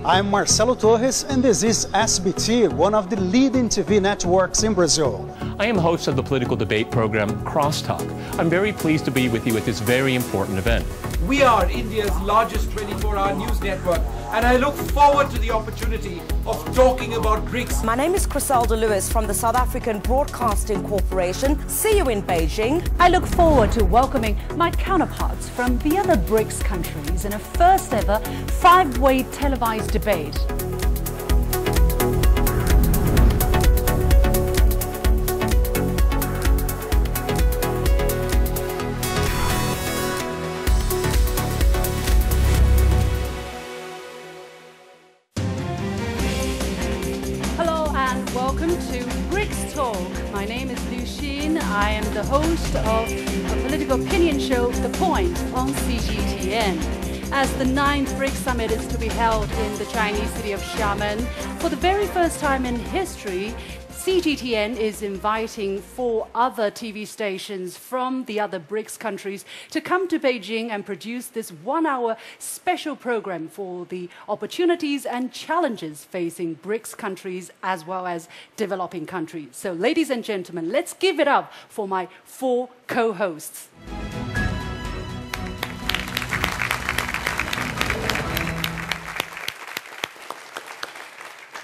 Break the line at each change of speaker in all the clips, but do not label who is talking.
I'm Marcelo Torres, and this is SBT, one of the leading TV networks in Brazil.
I am host of the political debate program Crosstalk. I'm very pleased to be with you at this very important event.
We are India's largest 24-hour news network, and I look forward to the opportunity of talking about BRICS.
My name is Criselda Lewis from the South African Broadcasting Corporation. See you in Beijing.
I look forward to welcoming my counterparts from the other BRICS countries in a first ever five-way televised debate.
Welcome to BRICS Talk. My name is Liu Xin. I am the host of a political opinion show, The Point, on CGTN. As the 9th BRICS Summit is to be held in the Chinese city of Xiamen, for the very first time in history, CGTN is inviting 4 other TV stations from the other BRICS countries to come to Beijing and produce this 1-hour special program for the opportunities and challenges facing BRICS countries as well as developing countries. So, ladies and gentlemen, let's give it up for my 4 co-hosts.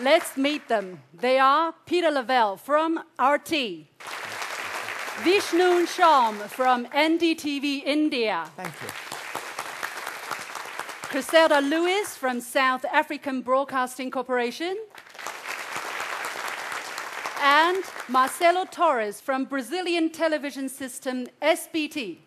Let's meet them. They are Peter Lavelle from RT. Vishnu Sharma from NDTV India.
Thank you.
Criselda Lewis from South African Broadcasting Corporation. And Marcelo Torres from Brazilian television system SBT.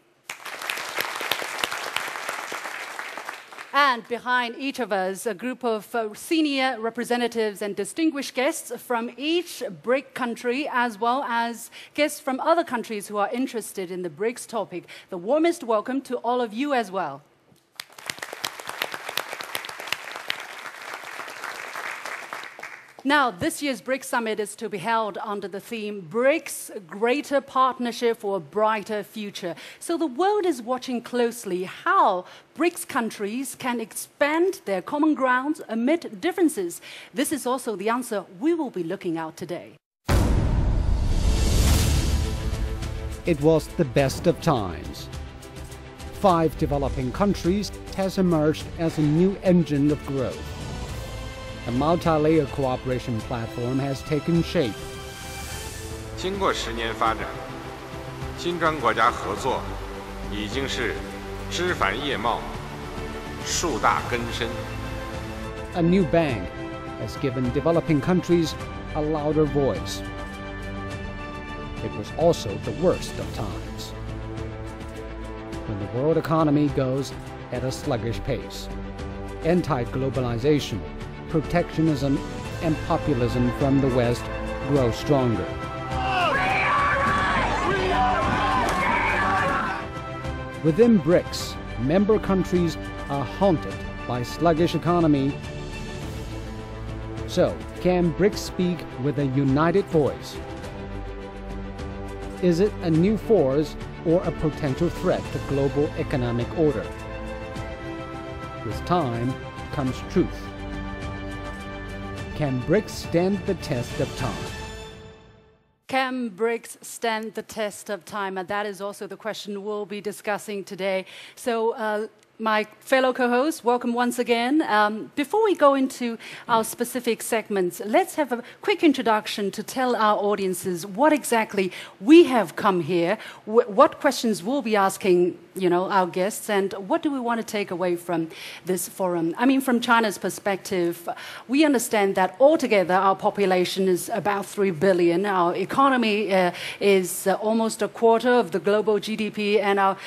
And behind each of us, a group of senior representatives and distinguished guests from each BRIC country, as well as guests from other countries who are interested in the BRICS topic. The warmest welcome to all of you as well. Now, this year's BRICS Summit is to be held under the theme BRICS, Greater Partnership for a Brighter Future. So the world is watching closely how BRICS countries can expand their common grounds amid differences. This is also the answer we will be looking at today.
It was the best of times. 5 developing countries has emerged as a new engine of growth. A multi-layer cooperation platform has taken shape.
经过10年发展，金砖国家合作已经是枝繁叶茂、树大根深。
A new bank has given developing countries a louder voice. It was also the worst of times, when the world economy goes at a sluggish pace. Anti-globalization, protectionism, and populism from the West grow stronger. Within BRICS, member countries are haunted by sluggish economy. So, can BRICS speak with a united voice? Is it a new force or a potential threat to global economic order? With time comes truth. Can BRICS stand the test of time?
Can BRICS stand the test of time? And that is also the question we'll be discussing today. So, my fellow co-hosts, welcome once again. Before we go into our specific segments, let's have a quick introduction to tell our audiences what exactly we have come here, what questions we'll be asking, our guests, and what do we want to take away from this forum. I mean, from China's perspective, we understand that altogether our population is about 3 billion. Our economy is almost a quarter of the global GDP, and our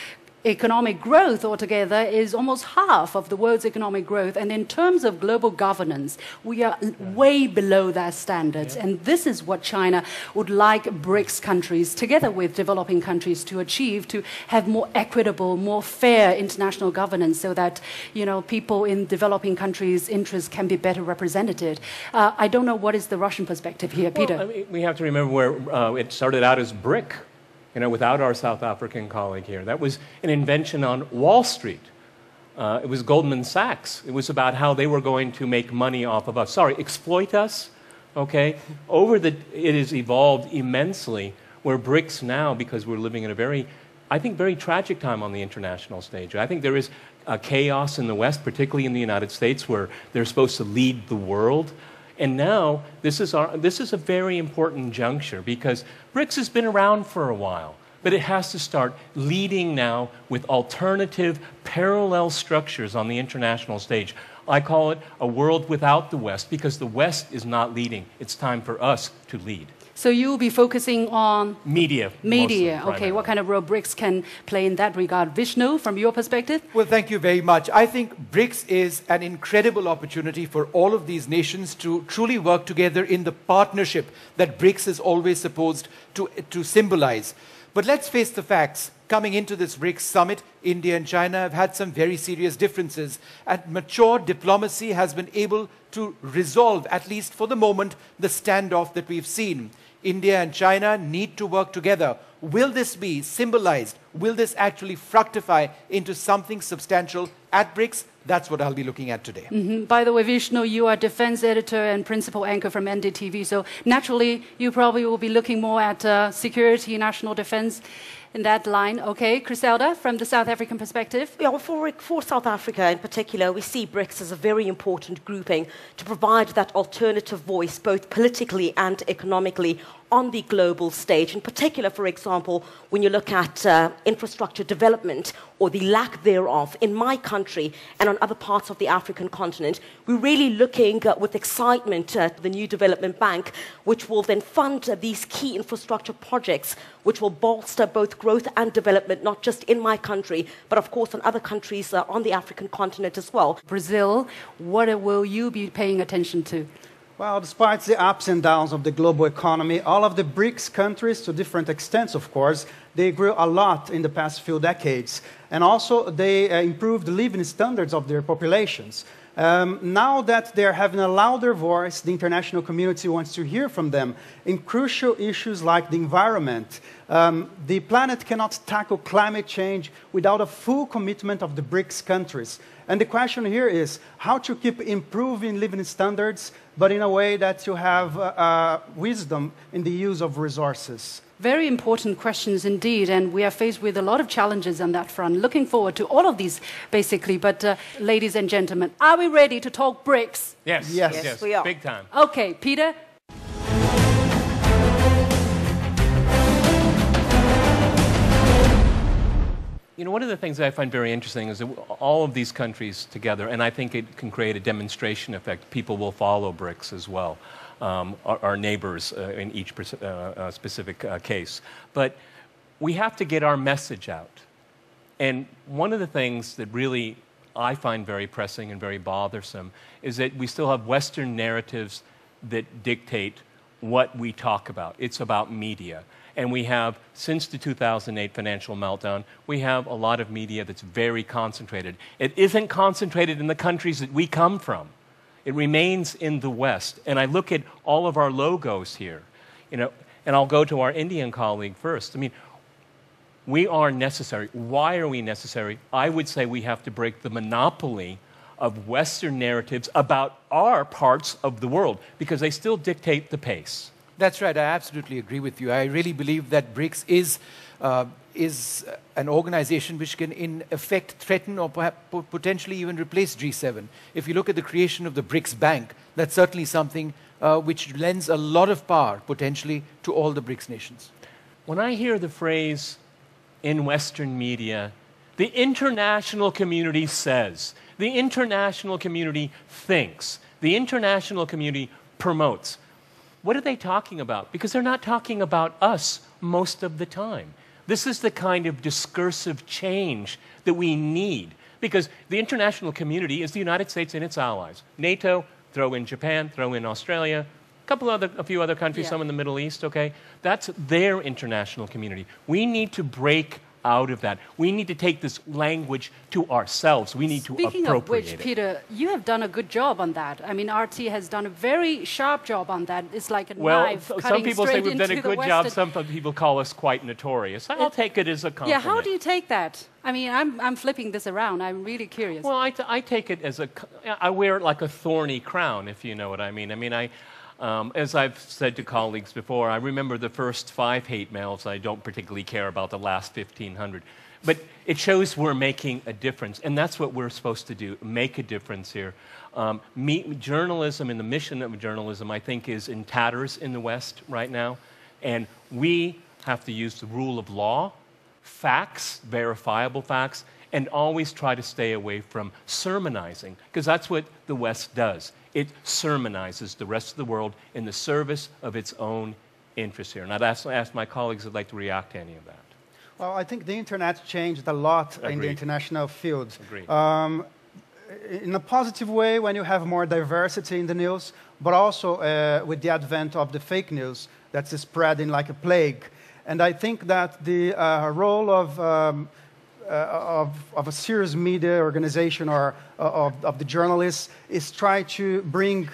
economic growth altogether is almost half of the world's economic growth. And in terms of global governance, we are way below their standards. Yeah. And this is what China would like BRICS countries, together with developing countries, to achieve, to have more equitable, more fair international governance so that, people in developing countries' interests can be better represented. I don't know what is the Russian perspective here, Peter.
Well, I mean, we have to remember where it started out as BRIC. Without our South African colleague here. That was an invention on Wall Street It was Goldman Sachs. It was about how they were going to make money off of us. Sorry, exploit us, okay? It has evolved immensely, where BRICS now, because we're living in a very, I think, very tragic time on the international stage. I think there is a chaos in the West, particularly in the United States, where they're supposed to lead the world. And now, this is a very important juncture, because BRICS has been around for a while. But it has to start leading now with alternative, parallel structures on the international stage. I call it a world without the West, because the West is not leading. It's time for us to lead.
So you will be focusing on
media.
Media, okay. What kind of role BRICS can play in that regard? Vishnu, from your perspective?
Well, thank you very much. I think BRICS is an incredible opportunity for all of these nations to truly work together in the partnership that BRICS is always supposed to symbolize. But let's face the facts. Coming into this BRICS summit, India and China have had some very serious differences. And mature diplomacy has been able to resolve, at least for the moment, the standoff that we've seen. India and China need to work together. Will this be symbolized? Will this actually fructify into something substantial at BRICS? That's what I'll be looking at today.
By the way, Vishnu, you are defense editor and principal anchor from NDTV, so naturally you probably will be looking more at security, national defense in that line. Okay, Griselda, from the South African perspective?
Yeah, for South Africa in particular, we see BRICS as a very important grouping to provide that alternative voice, both politically and economically, on the global stage. In particular, for example, when you look at infrastructure development or the lack thereof in my country and on other parts of the African continent, we're really looking with excitement at the new development bank, which will then fund these key infrastructure projects, which will bolster both growth and development, not just in my country, but of course in other countries on the African continent as well.
Brazil, what will you be paying attention to?
Well, despite the ups and downs of the global economy, all of the BRICS countries, to different extents, of course, they grew a lot in the past few decades. And also, they improved the living standards of their populations. Now that they're having a louder voice, the international community wants to hear from them in crucial issues like the environment. The planet cannot tackle climate change without a full commitment of the BRICS countries. And the question here is how to keep improving living standards, but in a way that you have wisdom in the use of resources.
Very important questions indeed, and we are faced with a lot of challenges on that front. Looking forward to all of these, basically. But ladies and gentlemen, are we ready to talk BRICS?
Yes,
yes, we are.
Big time.
Okay, Peter?
You know, one of the things that I find very interesting is that all of these countries together, and I think it can create a demonstration effect. People will follow BRICS as well, our neighbors in each specific case. But we have to get our message out. And one of the things that really I find very pressing and very bothersome is that we still have Western narratives that dictate what we talk about. It's about media. And we have, since the 2008 financial meltdown, we have a lot of media that's very concentrated. It isn't concentrated in the countries that we come from. It remains in the West. And I look at all of our logos here, you know, and I'll go to our Indian colleague first. I mean, we are necessary. Why are we necessary? I would say we have to break the monopoly of Western narratives about our parts of the world, because they still dictate the pace.
That's right. I absolutely agree with you. I really believe that BRICS is an organization which can, in effect, threaten or perhaps potentially even replace G7. If you look at the creation of the BRICS Bank, that's certainly something which lends a lot of power, potentially, to all the BRICS nations.
When I hear the phrase in Western media, the international community says, the international community thinks, the international community promotes, what are they talking about? Because they're not talking about us most of the time. This is the kind of discursive change that we need, because the international community is the United States and its allies. NATO, throw in Japan, throw in Australia, a few other countries, some in the Middle East, okay? That's their international community. We need to break out of that. We need to take this language to ourselves. We need to
Speaking
appropriate
of which,
it.
Peter, you have done a good job on that. I mean, RT has done a very sharp job on that. It's like a knife
some
cutting
people say
straight
we've done a
into the
good job.
Western-
Some people call us quite notorious. I'll take it as a compliment.
Yeah, how do you take that? I mean, I'm flipping this around. I'm really curious.
Well, I take it as I wear it like a thorny crown, if you know what I mean. I mean, as I've said to colleagues before, I remember the first 5 hate mails. I don't particularly care about the last 1,500. But it shows we're making a difference, and that's what we're supposed to do, make a difference here. Journalism and the mission of journalism, I think, is in tatters in the West right now, and we have to use the rule of law, facts, verifiable facts, and always try to stay away from sermonizing, because that's what the West does. It sermonizes the rest of the world in the service of its own interests here. And I'd ask my colleagues who'd like to react to any of that.
Well, I think the internet changed a lot in the international field.
Agreed.
In a positive way when you have more diversity in the news, but also with the advent of the fake news that's spreading like a plague. And I think that the role of a serious media organization or of the journalists is try to bring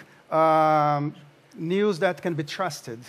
news that can be trusted.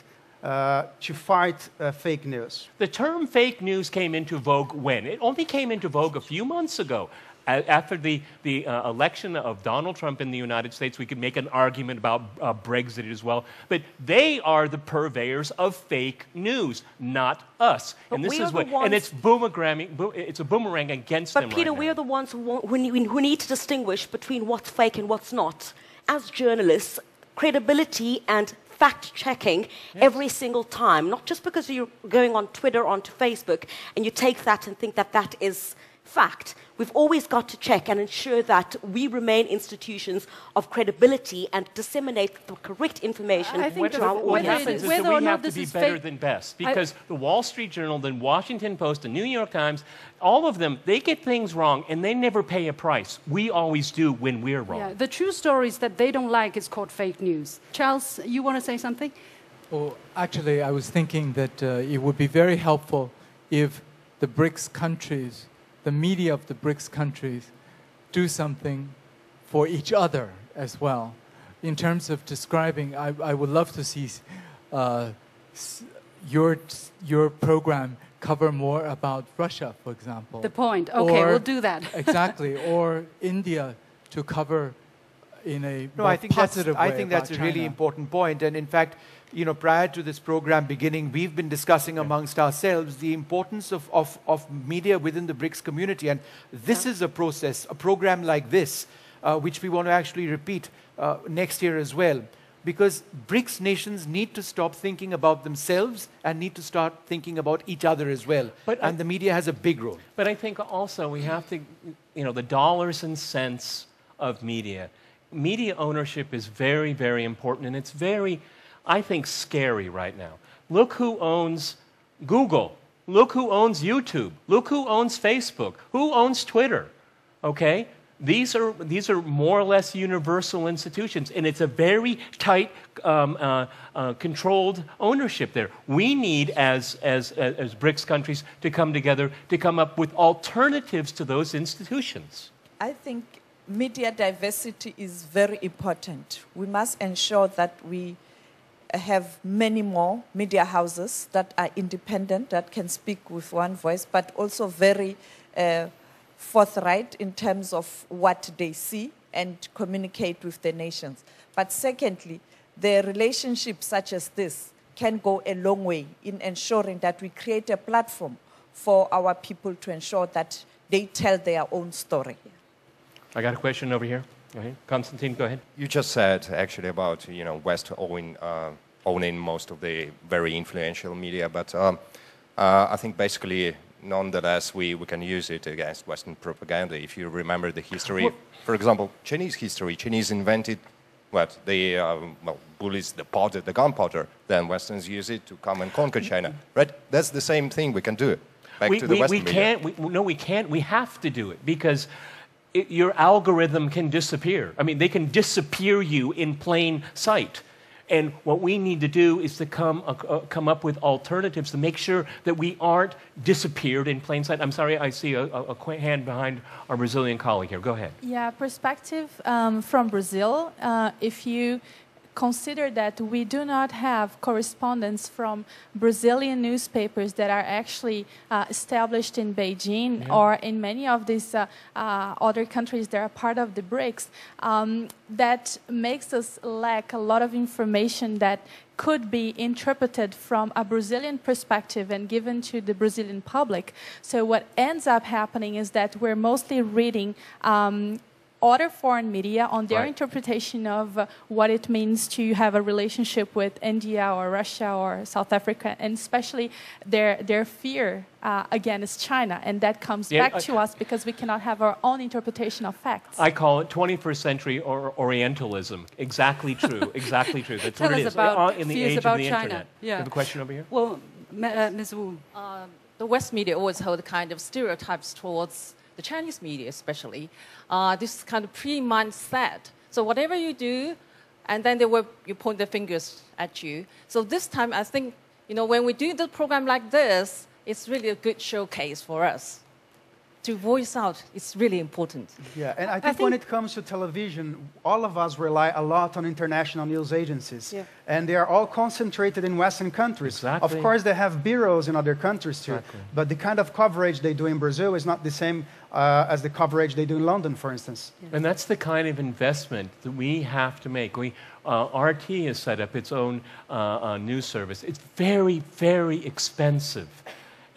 To fight fake news.
The term fake news came into vogue when? It only came into vogue a few months ago. After the election of Donald Trump in the United States, we could make an argument about Brexit as well. But they are the purveyors of fake news, not us.
But
and this
we
is
are
what,
the ones,
and it's it's a boomerang against them.
But Peter,
right
we
now.
are the ones who need to distinguish between what's fake and what's not. As journalists, credibility and fact-checking every single time, not just because you're going on Twitter, onto Facebook, and you take that and think that that is fact. We've always got to check and ensure that we remain institutions of credibility and disseminate the correct information
I think
to our
What
whether
happens
audiences.
is
whether
that
or
we
not
have to
this
be
is
better
fake-
than best, because the Wall Street Journal, the Washington Post, the New York Times, all of them, they get things wrong and they never pay a price. We always do when we're wrong.
Yeah, the true stories that they don't like is called fake news. Charles, you want to say something?
Well, actually, I was thinking that it would be very helpful if the BRICS countries, the media of the BRICS countries, do something for each other as well. In terms of describing, I would love to see your program cover more about Russia, for example.
The point. Okay,
Or-
we'll do that.
Exactly. Or India to cover in a
No,
more
I think
positive way
I think that's a
about
really
China.
important point. And in fact, you know, prior to this program beginning, we've been discussing amongst ourselves the importance of media within the BRICS community. And this is a process, a program like this, which we want to actually repeat next year as well. Because BRICS nations need to stop thinking about themselves and need to start thinking about each other as well. And the media has a big role.
But I think also we have to, you know, the dollars and cents of media. Media ownership is very, very important, and it's very, I think, scary right now. Look who owns Google. Look who owns YouTube. Look who owns Facebook. Who owns Twitter? Okay? These are more or less universal institutions, and it's a very tight, controlled ownership there. We need, as BRICS countries, to come together to come up with alternatives to those institutions.
I think media diversity is very important. We must ensure that we have many more media houses that are independent, that can speak with one voice, but also very forthright in terms of what they see and communicate with the nations. But secondly, the relationships such as this can go a long way in ensuring that we create a platform for our people to ensure that they tell their own story.
I got a question over here. Go ahead. Constantine, go ahead.
You just said actually about, you know, West owning most of the very influential media, but I think basically, nonetheless, we can use it against Western propaganda. If you remember the history, for example, Chinese history, Chinese invented what? The bullets, the gunpowder, then Westerns use it to come and conquer China, right? That's the same thing we can do. Back to the Western media.
No, we can't. We have to do it because your algorithm can disappear. I mean, they can disappear you in plain sight. And what we need to do is to come up with alternatives to make sure that we aren't disappeared in plain sight. I'm sorry, I see a hand behind our Brazilian colleague here. Go ahead.
Yeah, perspective from Brazil. If you consider that we do not have correspondents from Brazilian newspapers that are actually established in Beijing or in many of these other countries that are part of the BRICS, that makes us lack a lot of information that could be interpreted from a Brazilian perspective and given to the Brazilian public. So what ends up happening is that we're mostly reading other foreign media on their interpretation of what it means to have a relationship with India or Russia or South Africa, and especially their fear against China. And that comes back to us because we cannot have our own interpretation of facts.
I call it 21st century Orientalism. Exactly true. Exactly true. That's what it is. In the age of the internet.
Yeah.
You have a question over here?
Well, Ms. Wu.
The West media always hold kind of stereotypes towards the Chinese media especially, this kind of pre-mindset. So whatever you do, and then you point their fingers at you. So this time, I think, when we do the program like this, it's really a good showcase for us. To voice out is really important.
Yeah, and I think when it comes to television, all of us rely a lot on international news agencies. Yeah. And they are all concentrated in Western countries.
Exactly.
Of course, they have bureaus in other countries too. Exactly. But the kind of coverage they do in Brazil is not the same as the coverage they do in London, for instance.
Yeah. And that's the kind of investment that we have to make. RT has set up its own news service. It's very, very expensive.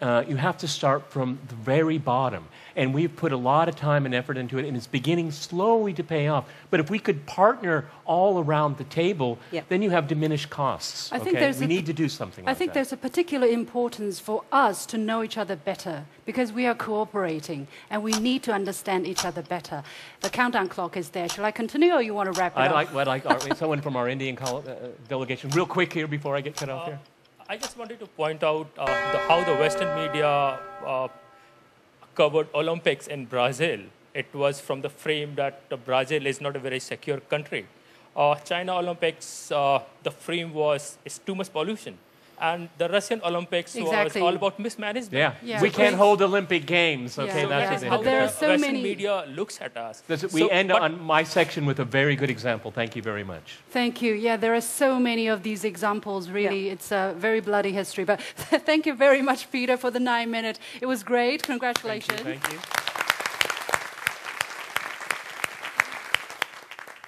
You have to start from the very bottom. And we've put a lot of time and effort into it, and it's beginning slowly to pay off. But if we could partner all around the table, then you have diminished costs.
I think
we need to do something like that.
I think there's a particular importance for us to know each other better, because we are cooperating, and we need to understand each other better. The countdown clock is there. Shall I continue, or you want to wrap it up?
I'd like someone from our Indian delegation, real quick here before I get cut off here.
I just wanted to point out how the Western media covered Olympics in Brazil. It was from the frame that Brazil is not a very secure country. China Olympics, the frame was too much pollution. And the Russian Olympics was all about mismanagement.
Yeah. We can't hold Olympic Games. Okay, that's
how the Western media looks at us.
We end on my section with a very good example. Thank you very much.
Thank you. Yeah, there are so many of these examples, really. Yeah. It's a very bloody history. But thank you very much, Peter, for the 9 minutes. It was great. Congratulations.
Thank you.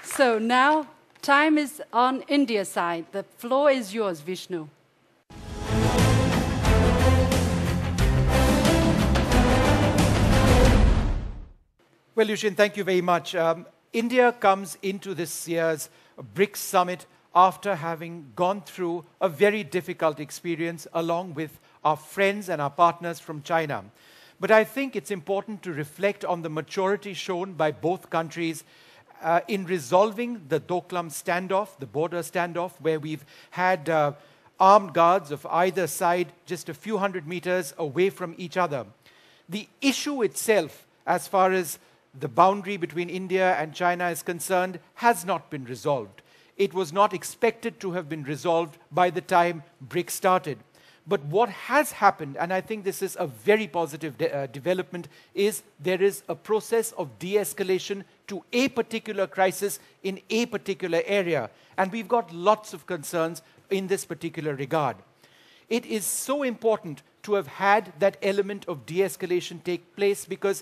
So now, time is on India's side. The floor is yours, Vishnu.
Well, Yushin, thank you very much. India comes into this year's BRICS summit after having gone through a very difficult experience along with our friends and our partners from China. But I think it's important to reflect on the maturity shown by both countries in resolving the Doklam standoff, the border standoff, where we've had armed guards of either side just a few hundred meters away from each other. The issue itself, as far as the boundary between India and China is concerned, has not been resolved. It was not expected to have been resolved by the time BRICS started. But what has happened, and I think this is a very positive development, is there is a process of de-escalation to a particular crisis in a particular area. And we've got lots of concerns in this particular regard. It is so important to have had that element of de-escalation take place because,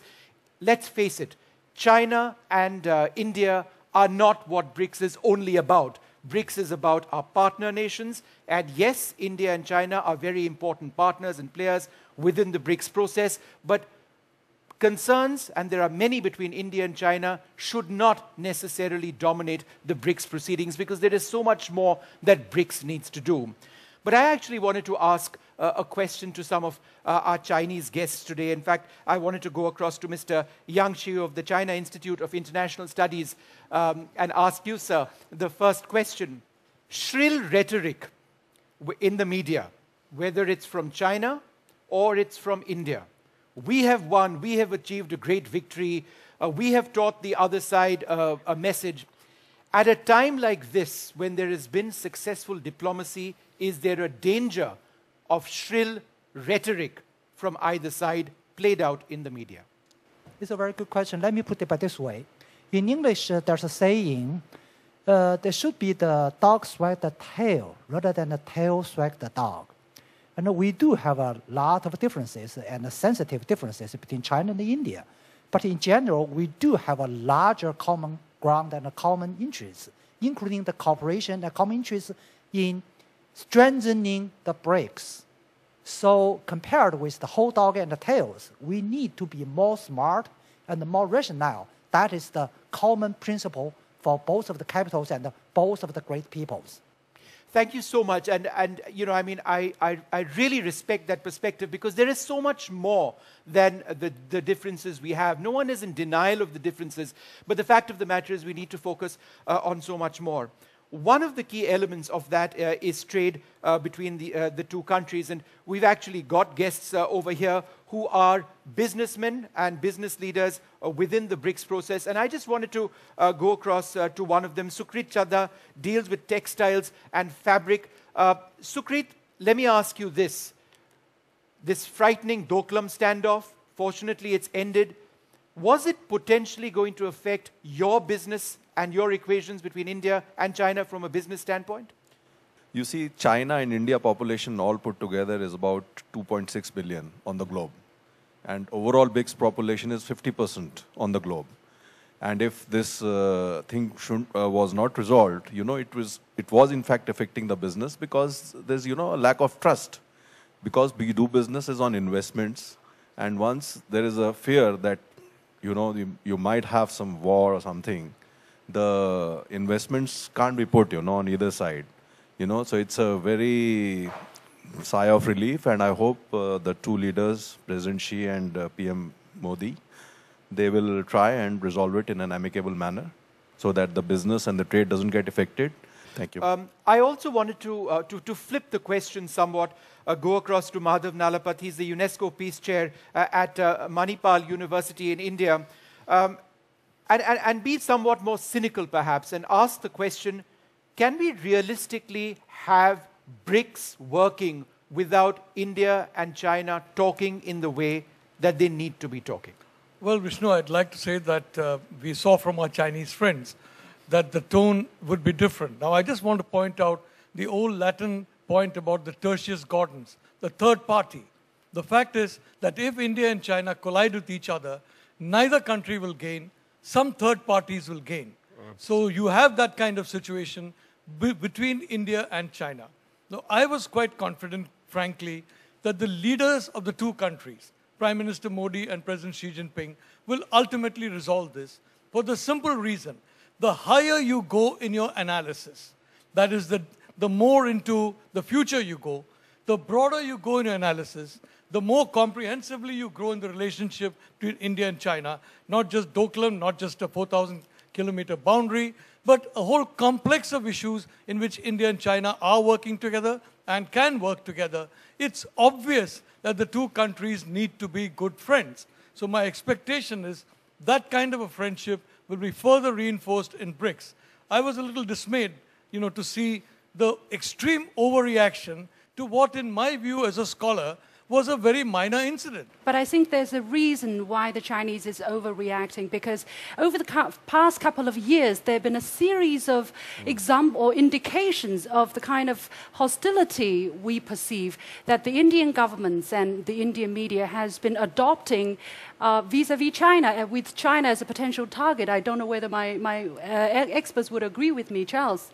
let's face it, China and India are not what BRICS is only about. BRICS is about our partner nations, and yes, India and China are very important partners and players within the BRICS process, but concerns, and there are many between India and China, should not necessarily dominate the BRICS proceedings because there is so much more that BRICS needs to do. But I actually wanted to ask a question to some of our Chinese guests today. In fact, I wanted to go across to Mr. Yang Xiu of the China Institute of International Studies and ask you, sir, the first question. Shrill rhetoric in the media, whether it's from China or it's from India. We have won, we have achieved a great victory, we have taught the other side a message. At a time like this, when there has been successful diplomacy, is there a danger of shrill rhetoric from either side played out in the media?
It's a very good question. Let me put it by this way. In English, there's a saying, there should be the dog swag the tail rather than the tail swag the dog. And we do have a lot of differences and sensitive differences between China and India. But in general, we do have a larger common ground and a common interest, including the cooperation and common interest in strengthening the BRICS. So compared with the whole dog and the tails, we need to be more smart and more rational. That is the common principle for both of the capitals and both of the great peoples.
Thank you so much. And you know, I mean, I really respect that perspective because there is so much more than the differences we have. No one is in denial of the differences, but the fact of the matter is we need to focus on so much more. One of the key elements of that is trade between the two countries. And we've actually got guests over here who are businessmen and business leaders within the BRICS process. And I just wanted to go across to one of them. Sukrit Chadha deals with textiles and fabric. Sukrit, let me ask you this. This frightening Doklam standoff, fortunately it's ended. Was it potentially going to affect your business and your equations between India and China from a business standpoint?
You see, China and India population all put together is about 2.6 billion on the globe. And overall BRICS population is 50% on the globe. And if this thing was not resolved, you know, it was in fact affecting the business because there's, you know, a lack of trust. Because we do businesses on investments. And once there is a fear that, you know, you might have some war or something, the investments can't be put, you know, on either side. You know, so it's a very sigh of relief, and I hope the two leaders, President Xi and PM Modi, they will try and resolve it in an amicable manner so that the business and the trade doesn't get affected. Thank you.
I also wanted to flip the question somewhat, go across to Madhav Nalapat. He's the UNESCO Peace Chair at Manipal University in India. And be somewhat more cynical, perhaps, and ask the question, can we realistically have BRICS working without India and China talking in the way that they need to be talking?
Well, Vishnu, I'd like to say that we saw from our Chinese friends that the tone would be different. Now, I just want to point out the old Latin point about the tertius gardens, the third party. The fact is that if India and China collide with each other, neither country will gain, some third parties will gain. So you have that kind of situation between India and China. Now, I was quite confident, frankly, that the leaders of the two countries, Prime Minister Modi and President Xi Jinping, will ultimately resolve this for the simple reason, the higher you go in your analysis, that is, the more into the future you go, the broader you go in your analysis, the more comprehensively you grow in the relationship between India and China, not just Doklam, not just a 4,000-kilometer boundary, but a whole complex of issues in which India and China are working together and can work together. It's obvious that the two countries need to be good friends. So my expectation is that kind of a friendship will be further reinforced in BRICS. I was a little dismayed, you know, to see the extreme overreaction to what, in my view as a scholar, was a very minor incident.
But I think there's a reason why the Chinese is overreacting, because over the past couple of years, there have been a series of examples or indications of the kind of hostility we perceive that the Indian governments and the Indian media has been adopting vis-a-vis China, with China as a potential target. I don't know whether my experts would agree with me, Charles.